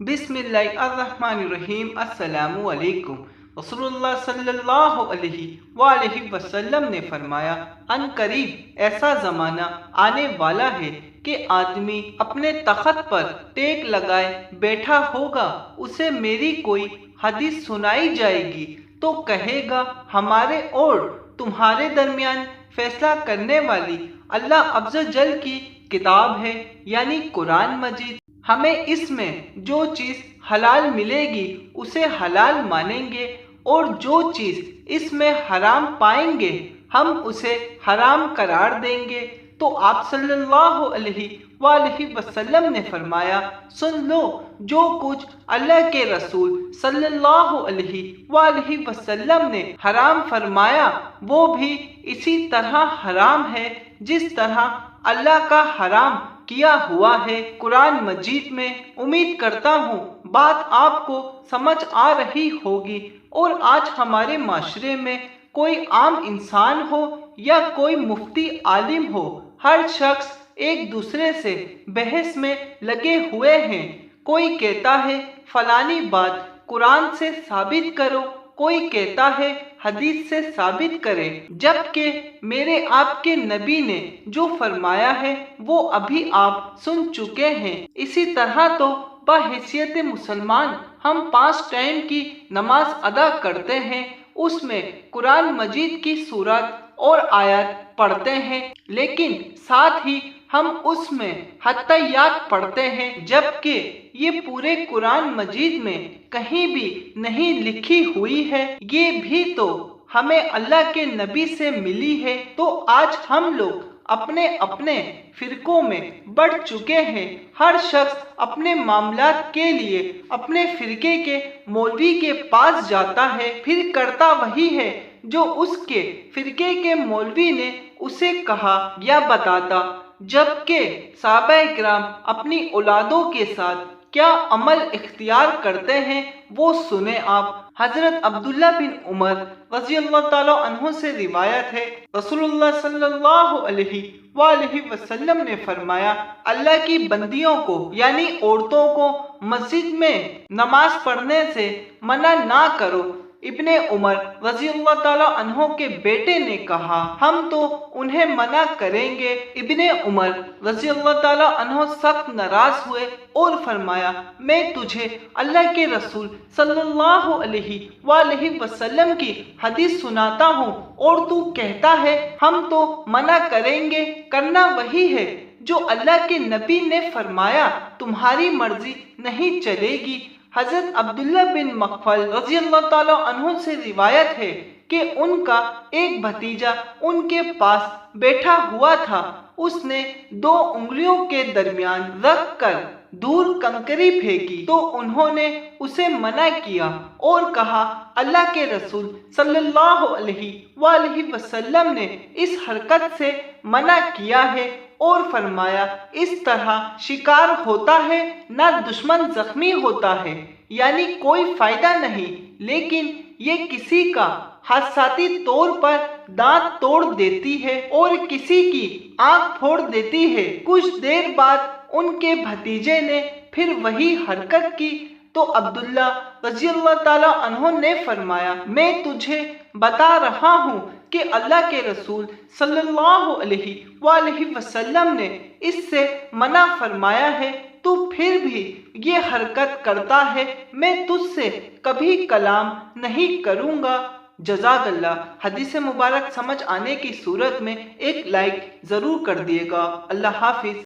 बिस्मिल्लाहिर्रहमानिर्रहीम। अस्सलामु अलैकुम। रसूलुल्लाह सल्लल्लाहु अलैहि वसल्लम ने फरमाया, अन करीब ऐसा ज़माना आने वाला है कि आदमी अपने तख्त पर टेक लगाए बैठा होगा, उसे मेरी कोई हदीस सुनाई जाएगी तो कहेगा, हमारे और तुम्हारे दरमियान फैसला करने वाली अल्लाह अज़्ज़वजल की किताब है, यानी कुरान मजीद। हमें इसमें जो चीज़ हलाल मिलेगी उसे हलाल मानेंगे और जो चीज़ इसमें हराम पाएंगे हम उसे हराम करार देंगे। तो आप सल्लल्लाहु अलैहि वसल्लम ने फरमाया, सुन लो, जो कुछ अल्लाह के रसूल सल्लल्लाहु अलैहि वसल्लम ने हराम फरमाया वो भी इसी तरह हराम है जिस तरह अल्लाह का हराम किया हुआ है कुरान मजीद में। उम्मीद करता हूँ बात आपको समझ आ रही होगी। और आज हमारे माशरे में कोई आम इंसान हो या कोई मुफ्ती आलिम हो, हर शख्स एक दूसरे से बहस में लगे हुए हैं। कोई कहता है फलानी बात कुरान से साबित करो, कोई कहता है हदीस से साबित करें, जबकि मेरे आपके नबी ने जो फरमाया है वो अभी आप सुन चुके हैं। इसी तरह तो बहैसियत मुसलमान हम 5 टाइम की नमाज अदा करते हैं, उसमें कुरान मजीद की सूरत और आयत पढ़ते हैं, लेकिन साथ ही हम उसमें हत्तयात पढ़ते हैं, जबकि ये पूरे कुरान मजीद में कहीं भी नहीं लिखी हुई है। ये भी तो हमें अल्लाह के नबी से मिली है। तो आज हम लोग अपने अपने फिरकों में बढ़ चुके हैं। हर शख्स अपने मामलात के लिए अपने फिरके के मौलवी के पास जाता है, फिर करता वही है जो उसके फिरके के मौलवी ने उसे कहा या बताता। जबकि सहाबाए किराम अपनी औलादों के साथ क्या अमल इख्तियार करते हैं वो सुने आप। हजरत अब्दुल्ला बिन उमर रज़ियल्लाहु ताला अन्हु से रिवायत है, रसूलुल्लाह सल्लल्लाहु अलैहि वसल्लम ने फरमाया, अल्लाह की बंदियों को यानी औरतों को मस्जिद में नमाज पढ़ने से मना ना करो। इब्ने उमर रज़ियल्लाहु ताला अन्हु के बेटे ने कहा, हम तो उन्हें मना करेंगे। इब्ने उमर रज़ियल्लाहु ताला अन्हु सख्त नाराज हुए और फरमाया, मैं तुझे अल्लाह के रसूल सल्लल्लाहु अलैहि वसल्लम की हदीस सुनाता हूँ और तू कहता है हम तो मना करेंगे। करना वही है जो अल्लाह के नबी ने फरमाया, तुम्हारी मर्जी नहीं चलेगी। हजरत अब्दुल्ला बिन मग़फ़ल रज़ियल्लाहु ताला अन्हु से रिवायत है कि उनका एक भतीजा उनके पास बैठा हुआ था, उसने 2 उंगलियों के दरमियान रख कर दूर कंकरी फेंकी तो उन्होंने उसे मना किया और कहा, अल्लाह के रसूल सल्लल्लाहु अलैहि वसल्लम ने इस हरकत से मना किया है और फरमाया, इस तरह शिकार होता है ना दुश्मन जख्मी होता है, यानी कोई फायदा नहीं, लेकिन ये किसी का हादसाती तौर पर दांत तोड़ देती है और किसी की आंख फोड़ देती है। कुछ देर बाद उनके भतीजे ने फिर वही हरकत की तो अब्दुल्ला रज़ियल्लाहु ताला अन्हु ने फरमाया, मैं तुझे बता रहा हूँ कि अल्लाह के रसूल सल्लल्लाहु अलैहि वसल्लम ने इससे मना फरमाया है, तू फिर भी ये हरकत करता है, मैं तुझसे कभी कलाम नहीं करूँगा। जज़ाकल्लाह। हदीस मुबारक समझ आने की सूरत में एक लाइक ज़रूर कर दिएगा। अल्लाह हाफिज़।